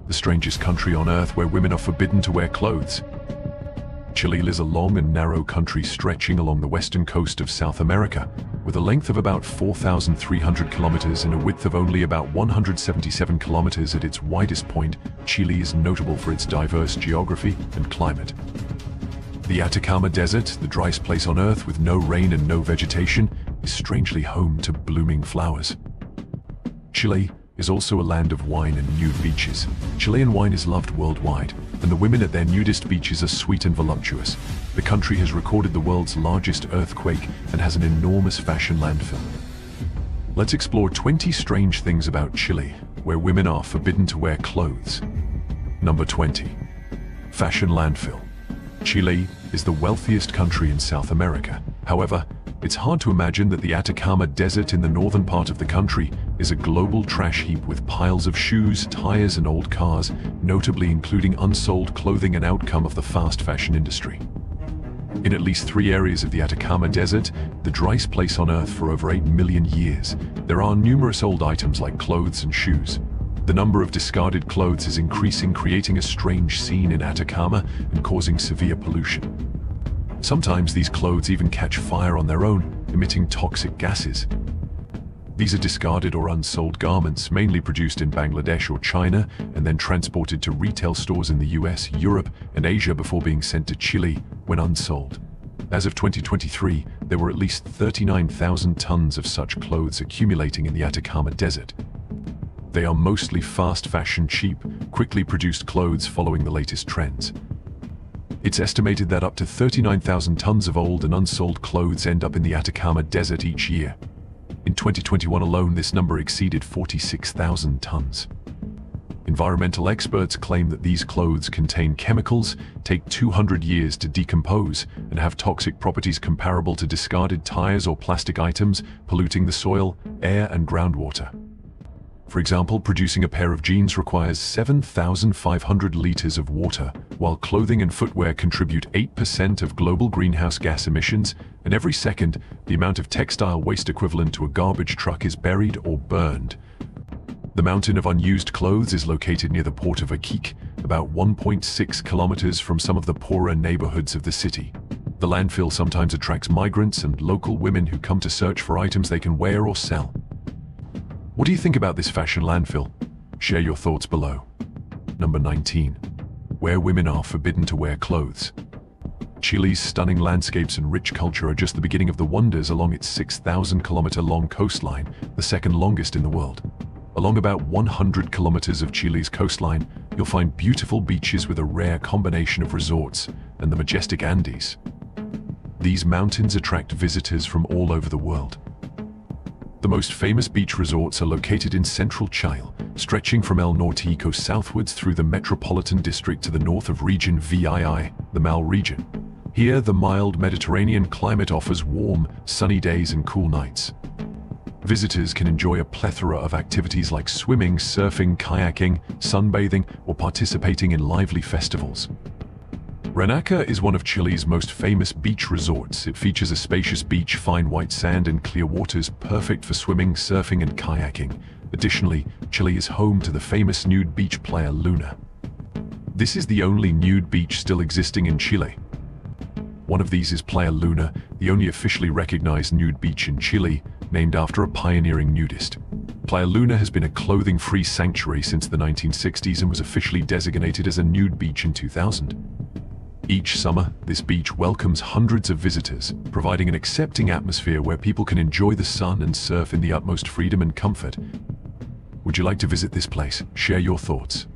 the strangest country on Earth where women are forbidden to wear clothes. Chile is a long and narrow country stretching along the western coast of South America, with a length of about 4,300 kilometers and a width of only about 177 kilometers at its widest point. Chile is notable for its diverse geography and climate. The Atacama Desert, the driest place on Earth with no rain and no vegetation, is strangely home to blooming flowers. Chile is also a land of wine and nude beaches. Chilean wine is loved worldwide, and the women at their nudist beaches are sweet and voluptuous. The country has recorded the world's largest earthquake and has an enormous fashion landfill. Let's explore 20 strange things about Chile, where women are forbidden to wear clothes. Number 20. Fashion landfill. Chile is the wealthiest country in South America. However, it's hard to imagine that the Atacama Desert in the northern part of the country is a global trash heap with piles of shoes, tires, and old cars, notably including unsold clothing, an outcome of the fast fashion industry. In at least 3 areas of the Atacama Desert, the driest place on Earth for over 8 million years, there are numerous old items like clothes and shoes. The number of discarded clothes is increasing, creating a strange scene in Atacama and causing severe pollution. Sometimes these clothes even catch fire on their own, emitting toxic gases. These are discarded or unsold garments, mainly produced in Bangladesh or China, and then transported to retail stores in the US, Europe, and Asia before being sent to Chile when unsold. As of 2023, there were at least 39,000 tons of such clothes accumulating in the Atacama Desert. They are mostly fast fashion, cheap, quickly produced clothes following the latest trends. It's estimated that up to 39,000 tons of old and unsold clothes end up in the Atacama Desert each year. In 2021 alone, this number exceeded 46,000 tons. Environmental experts claim that these clothes contain chemicals, take 200 years to decompose, and have toxic properties comparable to discarded tires or plastic items, polluting the soil, air, and groundwater. For example, producing a pair of jeans requires 7,500 liters of water, while clothing and footwear contribute 8% of global greenhouse gas emissions, and every second, the amount of textile waste equivalent to a garbage truck is buried or burned. The mountain of unused clothes is located near the port of Iquique, about 1.6 kilometers from some of the poorer neighborhoods of the city. The landfill sometimes attracts migrants and local women who come to search for items they can wear or sell. What do you think about this fashion landfill? Share your thoughts below. Number 19. Where women are forbidden to wear clothes. Chile's stunning landscapes and rich culture are just the beginning of the wonders along its 6,000-kilometer-long coastline, the second longest in the world. Along about 100 kilometers of Chile's coastline, you'll find beautiful beaches with a rare combination of resorts and the majestic Andes. These mountains attract visitors from all over the world. The most famous beach resorts are located in central Chile, stretching from El Nortico southwards through the metropolitan district to the north of Region VII, the Mal region. Here, the mild Mediterranean climate offers warm, sunny days and cool nights. Visitors can enjoy a plethora of activities like swimming, surfing, kayaking, sunbathing, or participating in lively festivals. Renaca is one of Chile's most famous beach resorts. It features a spacious beach, fine white sand, and clear waters, perfect for swimming, surfing, and kayaking. Additionally, Chile is home to the famous nude beach Playa Luna. This is the only nude beach still existing in Chile. One of these is Playa Luna, the only officially recognized nude beach in Chile, named after a pioneering nudist. Playa Luna has been a clothing-free sanctuary since the 1960s and was officially designated as a nude beach in 2000. Each summer, this beach welcomes hundreds of visitors, providing an accepting atmosphere where people can enjoy the sun and surf in the utmost freedom and comfort. Would you like to visit this place? Share your thoughts.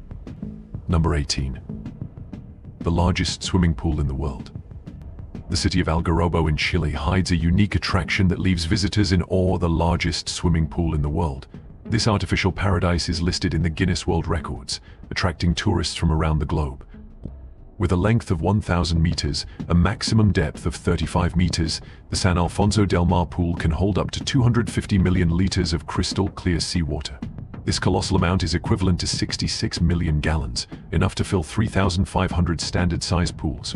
Number 18. The largest swimming pool in the world. The city of Algarrobo in Chile hides a unique attraction that leaves visitors in awe: the largest swimming pool in the world. This artificial paradise is listed in the Guinness World Records, attracting tourists from around the globe. With a length of 1,000 meters, a maximum depth of 35 meters, the San Alfonso del Mar pool can hold up to 250 million liters of crystal clear seawater. This colossal amount is equivalent to 66 million gallons, enough to fill 3,500 standard-sized pools.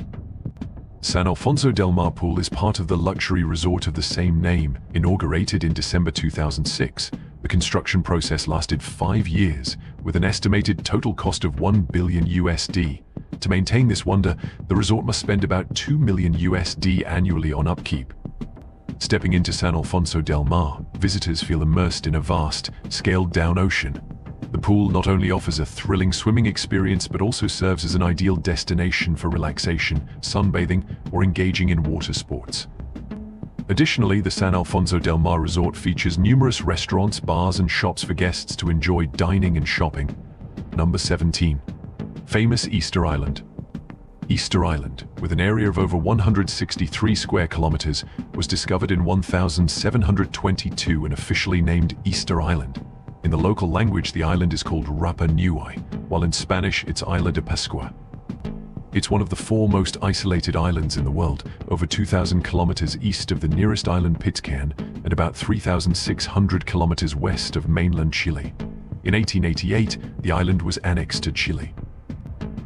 San Alfonso del Mar pool is part of the luxury resort of the same name, inaugurated in December 2006. The The construction process lasted 5 years, with an estimated total cost of $1 billion USD. To maintain this wonder, the resort must spend about $2 million USD annually on upkeep. Stepping into San Alfonso del Mar, visitors feel immersed in a vast, scaled-down ocean. The pool not only offers a thrilling swimming experience but also serves as an ideal destination for relaxation, sunbathing, or engaging in water sports. Additionally, the San Alfonso del Mar resort features numerous restaurants, bars, and shops for guests to enjoy dining and shopping. Number 17. Famous Easter Island. Easter Island, with an area of over 163 square kilometers, was discovered in 1722 and officially named Easter Island. In the local language, the island is called Rapa Nui, while in Spanish it's Isla de Pascua. It's one of the 4 most isolated islands in the world, over 2,000 kilometers east of the nearest island Pitcairn and about 3,600 kilometers west of mainland Chile. In 1888, the island was annexed to Chile.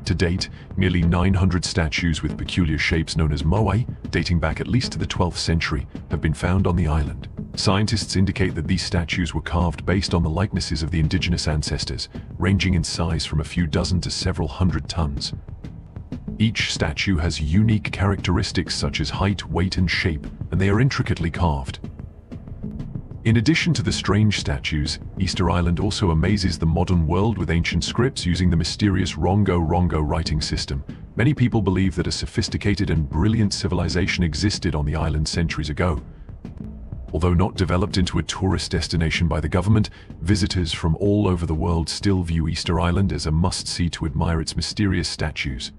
To date, nearly 900 statues with peculiar shapes known as moai, dating back at least to the 12th century, have been found on the island. Scientists indicate that these statues were carved based on the likenesses of the indigenous ancestors, ranging in size from a few dozen to several hundred tons. Each statue has unique characteristics such as height, weight, and shape, and they are intricately carved. In addition to the strange statues, Easter Island also amazes the modern world with ancient scripts using the mysterious Rongo writing system. Many people believe that a sophisticated and brilliant civilization existed on the island centuries ago. Although not developed into a tourist destination by the government, visitors from all over the world still view Easter Island as a must-see to admire its mysterious statues.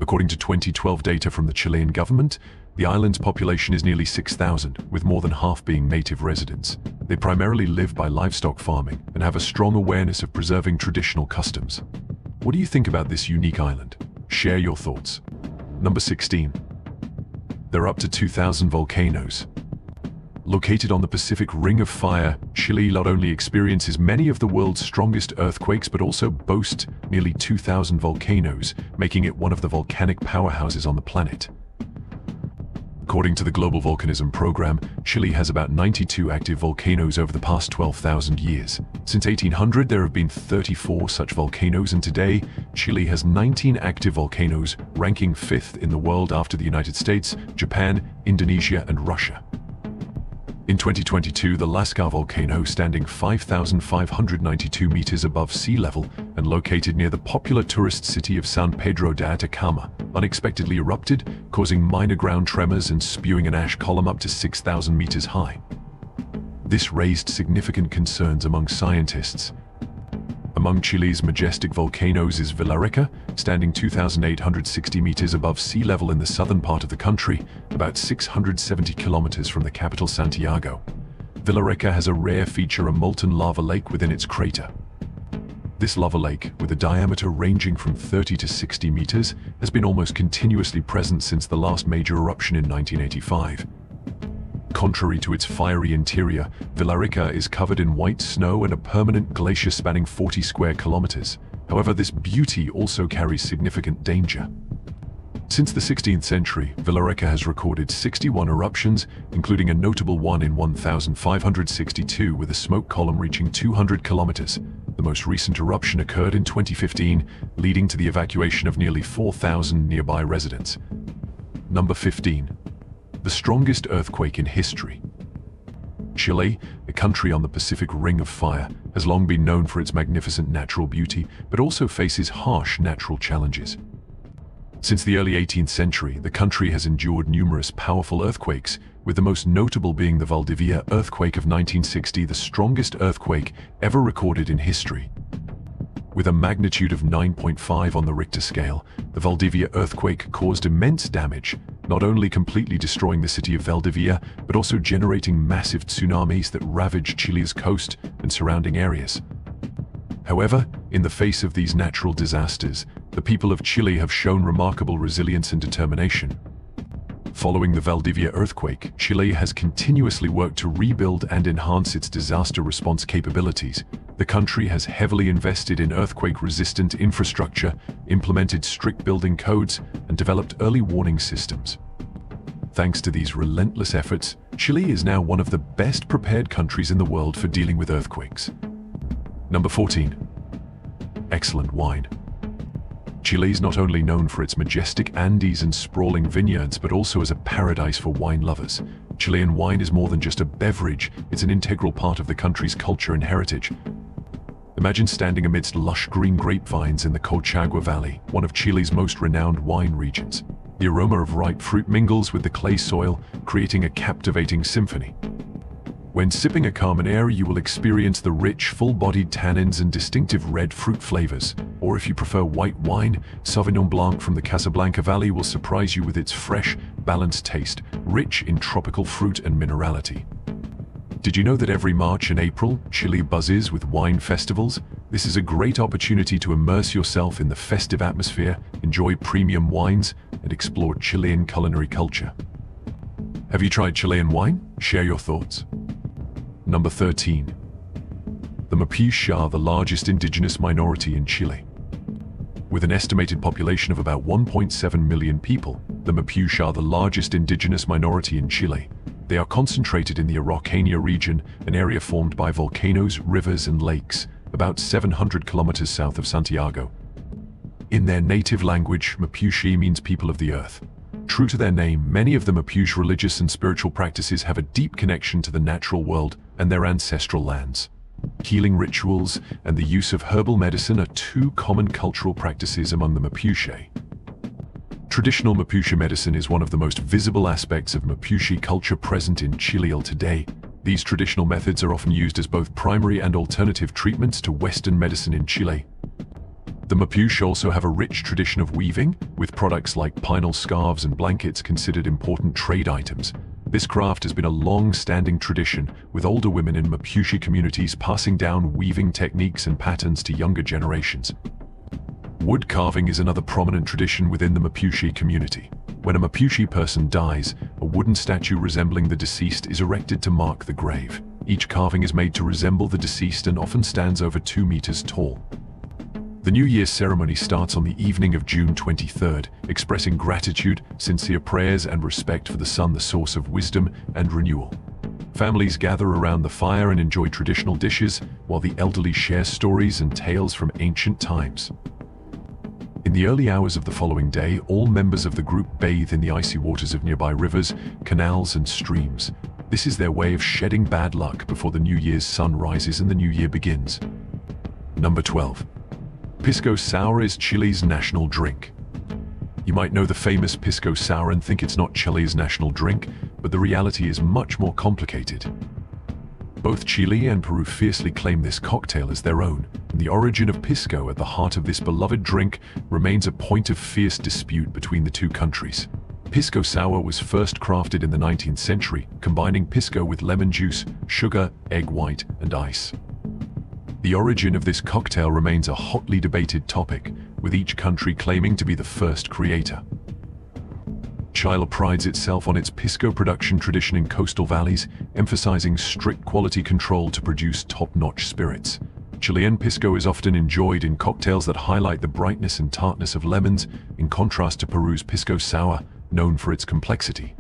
According to 2012 data from the Chilean government, the island's population is nearly 6,000, with more than half being native residents. They primarily live by livestock farming and have a strong awareness of preserving traditional customs. What do you think about this unique island? Share your thoughts. Number 16. There are up to 2,000 volcanoes. Located on the Pacific Ring of Fire, Chile not only experiences many of the world's strongest earthquakes but also boasts nearly 2,000 volcanoes, making it one of the volcanic powerhouses on the planet. According to the Global Volcanism Program, Chile has about 92 active volcanoes over the past 12,000 years. Since 1800, there have been 34 such volcanoes, and today, Chile has 19 active volcanoes, ranking 5th in the world after the United States, Japan, Indonesia, and Russia. In 2022, the Lascaux volcano, standing 5,592 meters above sea level and located near the popular tourist city of San Pedro de Atacama, unexpectedly erupted, causing minor ground tremors and spewing an ash column up to 6,000 meters high. This raised significant concerns among scientists. Among Chile's majestic volcanoes is Villarrica, standing 2,860 meters above sea level in the southern part of the country, about 670 kilometers from the capital Santiago. Villarrica has a rare feature, a molten lava lake within its crater. This lava lake, with a diameter ranging from 30 to 60 meters, has been almost continuously present since the last major eruption in 1985. Contrary to its fiery interior, Villarrica is covered in white snow and a permanent glacier spanning 40 square kilometers. However, this beauty also carries significant danger. Since the 16th century, Villarrica has recorded 61 eruptions, including a notable one in 1562 with a smoke column reaching 200 kilometers. The most recent eruption occurred in 2015, leading to the evacuation of nearly 4,000 nearby residents. Number 15. The strongest earthquake in history. Chile, a country on the Pacific Ring of Fire, has long been known for its magnificent natural beauty, but also faces harsh natural challenges. Since the early 18th century, the country has endured numerous powerful earthquakes, with the most notable being the Valdivia earthquake of 1960, the strongest earthquake ever recorded in history. With a magnitude of 9.5 on the Richter scale, the Valdivia earthquake caused immense damage, not only completely destroying the city of Valdivia, but also generating massive tsunamis that ravaged Chile's coast and surrounding areas. However, in the face of these natural disasters, the people of Chile have shown remarkable resilience and determination. Following the Valdivia earthquake, Chile has continuously worked to rebuild and enhance its disaster response capabilities. The country has heavily invested in earthquake-resistant infrastructure, implemented strict building codes, and developed early warning systems. Thanks to these relentless efforts, Chile is now one of the best prepared countries in the world for dealing with earthquakes. Number 14. Excellent wine. Chile is not only known for its majestic Andes and sprawling vineyards, but also as a paradise for wine lovers. Chilean wine is more than just a beverage, it's an integral part of the country's culture and heritage. Imagine standing amidst lush green grapevines in the Colchagua Valley, one of Chile's most renowned wine regions. The aroma of ripe fruit mingles with the clay soil, creating a captivating symphony. When sipping a Carmenere, you will experience the rich, full-bodied tannins and distinctive red fruit flavors. Or if you prefer white wine, Sauvignon Blanc from the Casablanca Valley will surprise you with its fresh, balanced taste, rich in tropical fruit and minerality. Did you know that every March and April, Chile buzzes with wine festivals? This is a great opportunity to immerse yourself in the festive atmosphere, enjoy premium wines, and explore Chilean culinary culture. Have you tried Chilean wine? Share your thoughts. Number 13. The Mapuche are the largest indigenous minority in Chile. With an estimated population of about 1.7 million people, the Mapuche are the largest indigenous minority in Chile. They are concentrated in the Araucania region, an area formed by volcanoes, rivers, and lakes, about 700 kilometers south of Santiago. In their native language, Mapuche means people of the earth. True to their name, many of the Mapuche religious and spiritual practices have a deep connection to the natural world and their ancestral lands. Healing rituals and the use of herbal medicine are two common cultural practices among the Mapuche. Traditional Mapuche medicine is one of the most visible aspects of Mapuche culture present in Chile today. These traditional methods are often used as both primary and alternative treatments to Western medicine in Chile. The Mapuche also have a rich tradition of weaving, with products like pinal scarves and blankets considered important trade items. This craft has been a long-standing tradition, with older women in Mapuche communities passing down weaving techniques and patterns to younger generations. Wood carving is another prominent tradition within the Mapuche community. When a Mapuche person dies, a wooden statue resembling the deceased is erected to mark the grave. Each carving is made to resemble the deceased and often stands over 2 meters tall. The New Year's ceremony starts on the evening of June 23rd, expressing gratitude, sincere prayers, and respect for the sun, the source of wisdom and renewal. Families gather around the fire and enjoy traditional dishes, while the elderly share stories and tales from ancient times. In the early hours of the following day, all members of the group bathe in the icy waters of nearby rivers, canals, and streams. This is their way of shedding bad luck before the New Year's sun rises and the new year begins. Number 12. Pisco Sour is Chile's national drink. You might know the famous Pisco Sour and think it's not Chile's national drink, but the reality is much more complicated. Both Chile and Peru fiercely claim this cocktail as their own, and the origin of Pisco at the heart of this beloved drink remains a point of fierce dispute between the two countries. Pisco Sour was first crafted in the 19th century, combining Pisco with lemon juice, sugar, egg white, and ice. The origin of this cocktail remains a hotly debated topic, with each country claiming to be the first creator. Chile prides itself on its Pisco production tradition in coastal valleys, emphasizing strict quality control to produce top-notch spirits. Chilean Pisco is often enjoyed in cocktails that highlight the brightness and tartness of lemons, in contrast to Peru's Pisco Sour, known for its complexity.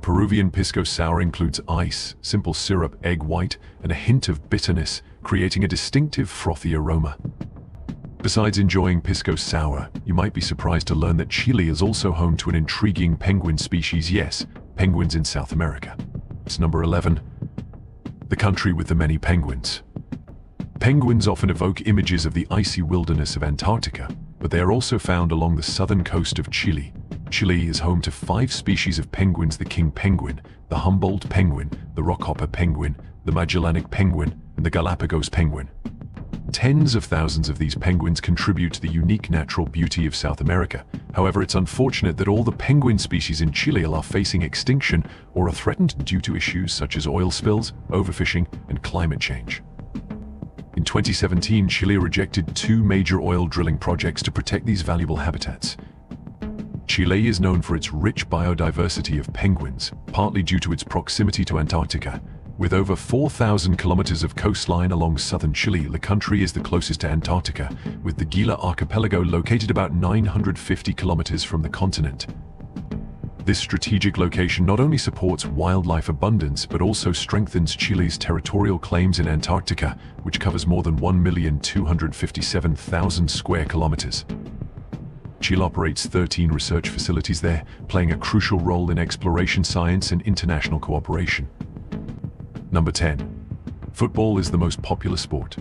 Peruvian Pisco Sour includes ice, simple syrup, egg white, and a hint of bitterness, creating a distinctive frothy aroma. Besides enjoying Pisco Sour, you might be surprised to learn that Chile is also home to an intriguing penguin species. Yes, penguins in South America. It's number 11. The country with the many penguins. Penguins often evoke images of the icy wilderness of Antarctica, but they are also found along the southern coast of Chile. Chile is home to 5 species of penguins: the king penguin, the Humboldt penguin, the rockhopper penguin, the Magellanic penguin, and the Galapagos penguin. Tens of thousands of these penguins contribute to the unique natural beauty of South America. However, it's unfortunate that all the penguin species in Chile are facing extinction or are threatened due to issues such as oil spills, overfishing, and climate change. In 2017, Chile rejected 2 major oil drilling projects to protect these valuable habitats. Chile is known for its rich biodiversity of penguins, partly due to its proximity to Antarctica. With over 4,000 kilometers of coastline along southern Chile, the country is the closest to Antarctica, with the Gila archipelago located about 950 kilometers from the continent. This strategic location not only supports wildlife abundance but also strengthens Chile's territorial claims in Antarctica, which covers more than 1,257,000 square kilometers. Chile operates 13 research facilities there, playing a crucial role in exploration science and international cooperation. Number 10. Football is the most popular sport.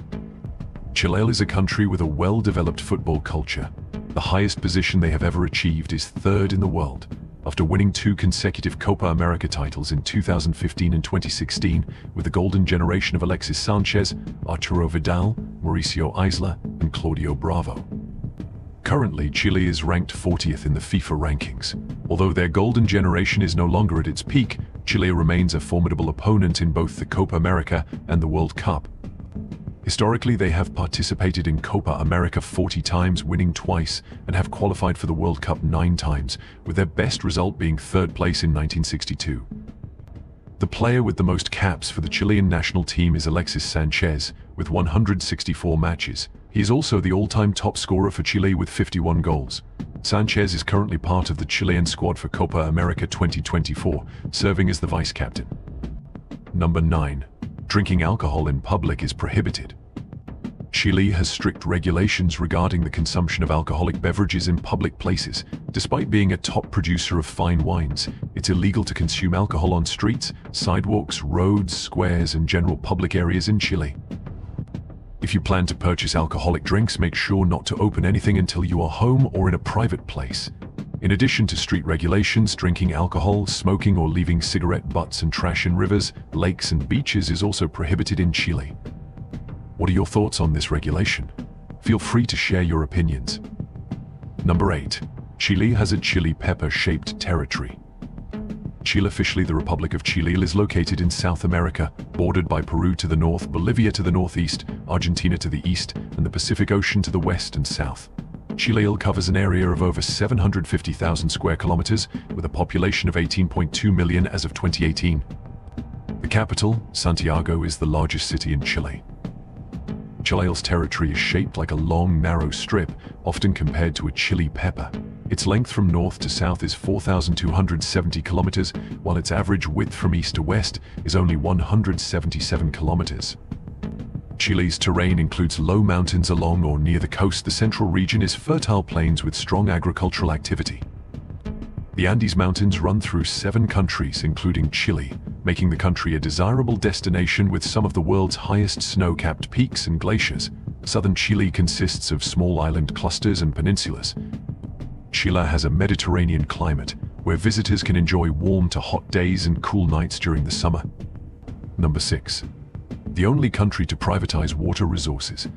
Chile is a country with a well-developed football culture. The highest position they have ever achieved is third in the world, after winning 2 consecutive Copa America titles in 2015 and 2016 with the golden generation of Alexis Sanchez, Arturo Vidal, Mauricio Isla, and Claudio Bravo. Currently, Chile is ranked 40th in the FIFA rankings. Although their golden generation is no longer at its peak, Chile remains a formidable opponent in both the Copa America and the World Cup. Historically, they have participated in Copa America 40 times, winning twice, and have qualified for the World Cup 9 times, with their best result being 3rd place in 1962. The player with the most caps for the Chilean national team is Alexis Sanchez, with 164 matches. He is also the all-time top scorer for Chile with 51 goals. Sanchez is currently part of the Chilean squad for Copa America 2024, serving as the vice-captain. Number 9. Drinking alcohol in public is prohibited. Chile has strict regulations regarding the consumption of alcoholic beverages in public places. Despite being a top producer of fine wines, it's illegal to consume alcohol on streets, sidewalks, roads, squares, and general public areas in Chile. If you plan to purchase alcoholic drinks, make sure not to open anything until you are home or in a private place. In addition to street regulations, drinking alcohol, smoking, or leaving cigarette butts and trash in rivers, lakes, and beaches is also prohibited in Chile. What are your thoughts on this regulation? Feel free to share your opinions. Number 8. Chile has a chili pepper-shaped territory. Chile, officially the Republic of Chile, is located in South America, bordered by Peru to the north, Bolivia to the northeast, Argentina to the east, and the Pacific Ocean to the west and south. Chile covers an area of over 750,000 square kilometers, with a population of 18.2 million as of 2018. The capital, Santiago, is the largest city in Chile. Chile's territory is shaped like a long, narrow strip, often compared to a chili pepper. Its length from north to south is 4,270 kilometers, while its average width from east to west is only 177 kilometers. Chile's terrain includes low mountains along or near the coast. The central region is fertile plains with strong agricultural activity. The Andes Mountains run through 7 countries, including Chile, making the country a desirable destination with some of the world's highest snow-capped peaks and glaciers. Southern Chile consists of small island clusters and peninsulas. Chile has a Mediterranean climate, where visitors can enjoy warm to hot days and cool nights during the summer. Number 6. The only country to privatize water resources.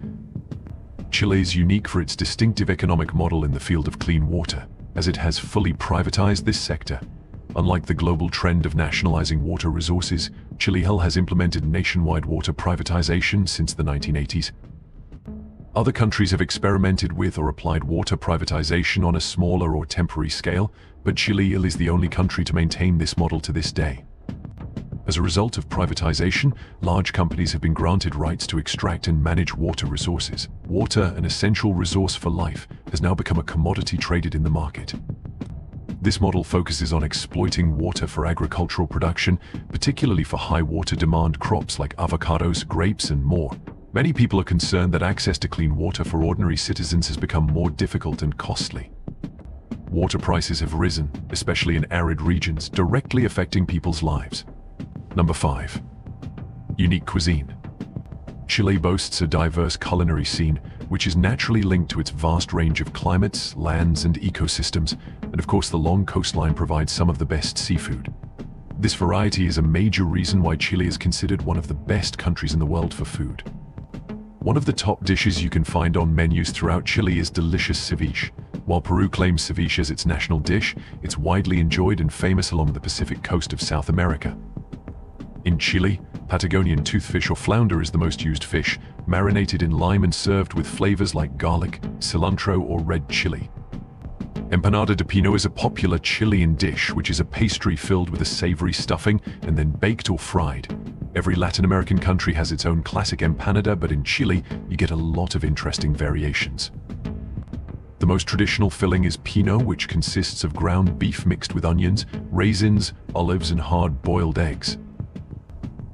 Chile is unique for its distinctive economic model in the field of clean water, as it has fully privatized this sector. Unlike the global trend of nationalizing water resources, Chile has implemented nationwide water privatization since the 1980s. Other countries have experimented with or applied water privatization on a smaller or temporary scale, but Chile is the only country to maintain this model to this day. As a result of privatization, large companies have been granted rights to extract and manage water resources. Water, an essential resource for life, has now become a commodity traded in the market. This model focuses on exploiting water for agricultural production, particularly for high water demand crops like avocados, grapes, and more. Many people are concerned that access to clean water for ordinary citizens has become more difficult and costly. Water prices have risen, especially in arid regions, directly affecting people's lives. Number 5. Unique cuisine. Chile boasts a diverse culinary scene, which is naturally linked to its vast range of climates, lands, and ecosystems, and of course the long coastline provides some of the best seafood. This variety is a major reason why Chile is considered one of the best countries in the world for food. One of the top dishes you can find on menus throughout Chile is delicious ceviche. While Peru claims ceviche as its national dish, it's widely enjoyed and famous along the Pacific coast of South America. In Chile, Patagonian toothfish or flounder is the most used fish, marinated in lime and served with flavors like garlic, cilantro, or red chili. Empanada de pino is a popular Chilean dish, which is a pastry filled with a savory stuffing and then baked or fried. Every Latin American country has its own classic empanada, but in Chile, you get a lot of interesting variations. The most traditional filling is pino, which consists of ground beef mixed with onions, raisins, olives, and hard-boiled eggs.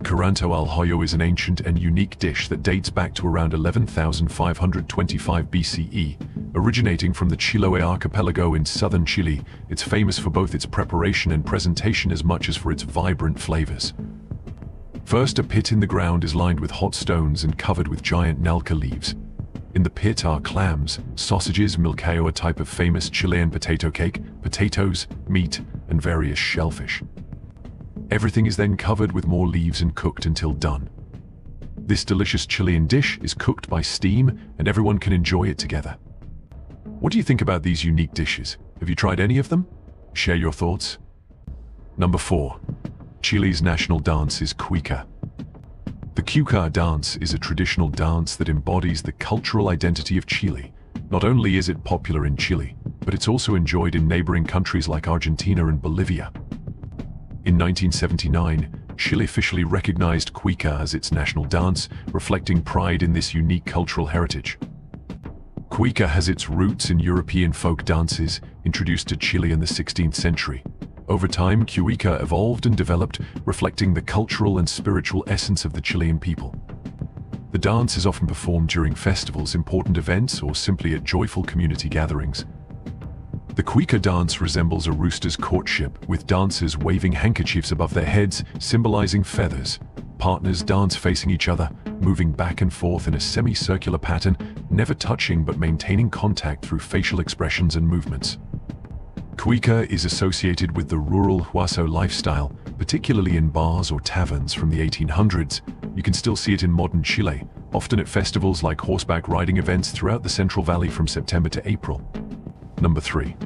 Curanto al Hoyo is an ancient and unique dish that dates back to around 11,525 BCE. Originating from the Chiloé archipelago in southern Chile, it's famous for both its preparation and presentation as much as for its vibrant flavors. First, a pit in the ground is lined with hot stones and covered with giant nalca leaves. In the pit are clams, sausages, milcayo, a type of famous Chilean potato cake, potatoes, meat, and various shellfish. Everything is then covered with more leaves and cooked until done. This delicious Chilean dish is cooked by steam, and everyone can enjoy it together. What do you think about these unique dishes? Have you tried any of them? Share your thoughts. Number 4. Chile's national dance is cuica. The cuica dance is a traditional dance that embodies the cultural identity of Chile. Not only is it popular in Chile, but it's also enjoyed in neighboring countries like Argentina and Bolivia. In 1979, Chile officially recognized cuica as its national dance, reflecting pride in this unique cultural heritage. Cuica has its roots in European folk dances, introduced to Chile in the 16th century. Over time, cuica evolved and developed, reflecting the cultural and spiritual essence of the Chilean people. The dance is often performed during festivals, important events, or simply at joyful community gatherings. The cuica dance resembles a rooster's courtship, with dancers waving handkerchiefs above their heads, symbolizing feathers. Partners dance facing each other, moving back and forth in a semicircular pattern, never touching but maintaining contact through facial expressions and movements. Cuica is associated with the rural Huaso lifestyle, particularly in bars or taverns from the 1800s. You can still see it in modern Chile, often at festivals like horseback riding events throughout the Central Valley from September to April. Number 3.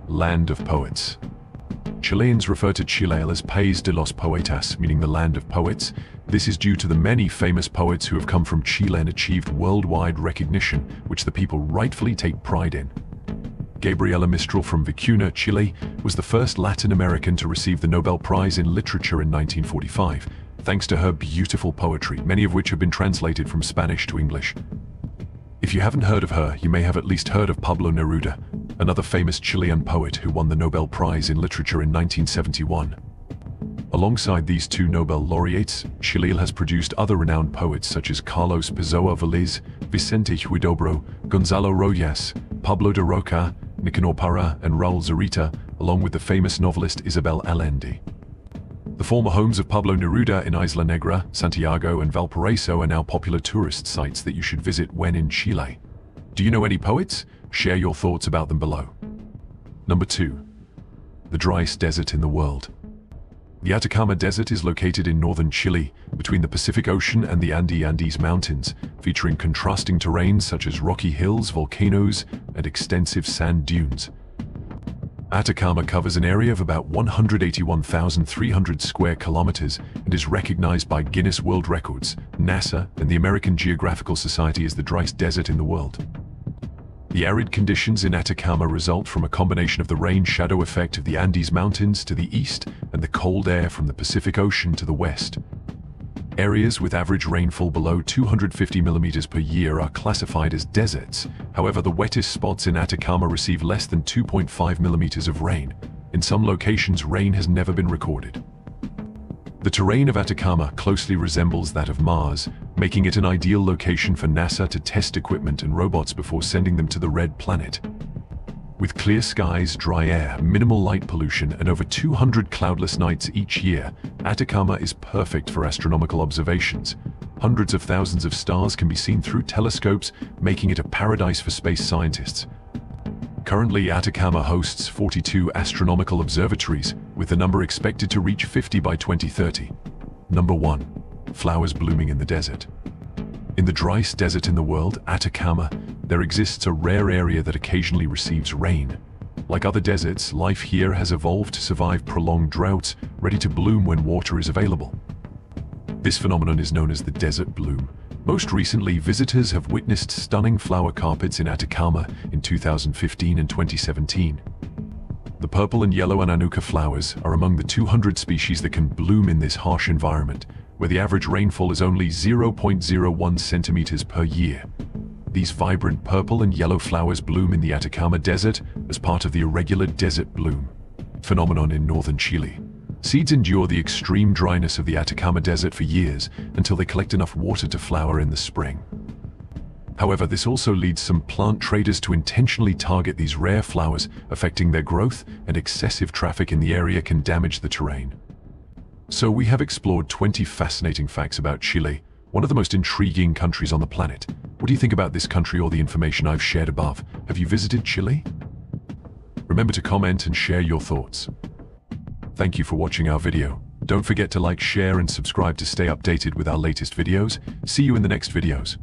Land of Poets. Chileans refer to Chile as País de los Poetas, meaning the land of poets. This is due to the many famous poets who have come from Chile and achieved worldwide recognition, which the people rightfully take pride in. Gabriela Mistral from Vicuña, Chile, was the first Latin American to receive the Nobel Prize in Literature in 1945, thanks to her beautiful poetry, many of which have been translated from Spanish to English. If you haven't heard of her, you may have at least heard of Pablo Neruda, another famous Chilean poet who won the Nobel Prize in Literature in 1971. Alongside these two Nobel laureates, Chile has produced other renowned poets such as Carlos Pessoa Vélez, Vicente Huidobro, Gonzalo Rojas, Pablo de Roca, Nicanor Parra, and Raúl Zurita, along with the famous novelist Isabel Allende. The former homes of Pablo Neruda in Isla Negra, Santiago, and Valparaiso are now popular tourist sites that you should visit when in Chile. Do you know any poets? Share your thoughts about them below. Number 2. The driest desert in the world. The Atacama Desert is located in northern Chile, between the Pacific Ocean and the Andes Mountains, featuring contrasting terrains such as rocky hills, volcanoes, and extensive sand dunes. Atacama covers an area of about 181,300 square kilometers and is recognized by Guinness World Records, NASA, and the American Geographical Society as the driest desert in the world. The arid conditions in Atacama result from a combination of the rain-shadow effect of the Andes Mountains to the east and the cold air from the Pacific Ocean to the west. Areas with average rainfall below 250 millimeters per year are classified as deserts. However, the wettest spots in Atacama receive less than 2.5 millimeters of rain. In some locations, rain has never been recorded. The terrain of Atacama closely resembles that of Mars, making it an ideal location for NASA to test equipment and robots before sending them to the Red Planet. With clear skies, dry air, minimal light pollution, and over 200 cloudless nights each year, Atacama is perfect for astronomical observations. Hundreds of thousands of stars can be seen through telescopes, making it a paradise for space scientists. Currently, Atacama hosts 42 astronomical observatories, with the number expected to reach 50 by 2030. Number 1. Flowers blooming in the desert. In the driest desert in the world, Atacama, there exists a rare area that occasionally receives rain. Like other deserts, life here has evolved to survive prolonged droughts, ready to bloom when water is available. This phenomenon is known as the desert bloom. Most recently, visitors have witnessed stunning flower carpets in Atacama in 2015 and 2017. The purple and yellow Ananuka flowers are among the 200 species that can bloom in this harsh environment, where the average rainfall is only 0.01 centimeters per year. These vibrant purple and yellow flowers bloom in the Atacama Desert as part of the irregular desert bloom phenomenon in northern Chile. Seeds endure the extreme dryness of the Atacama Desert for years until they collect enough water to flower in the spring. However, this also leads some plant traders to intentionally target these rare flowers, affecting their growth, and excessive traffic in the area can damage the terrain. So we have explored 20 fascinating facts about Chile, one of the most intriguing countries on the planet. What do you think about this country or the information I've shared above? Have you visited Chile? Remember to comment and share your thoughts. Thank you for watching our video. Don't forget to like, share, and subscribe to stay updated with our latest videos. See you in the next videos.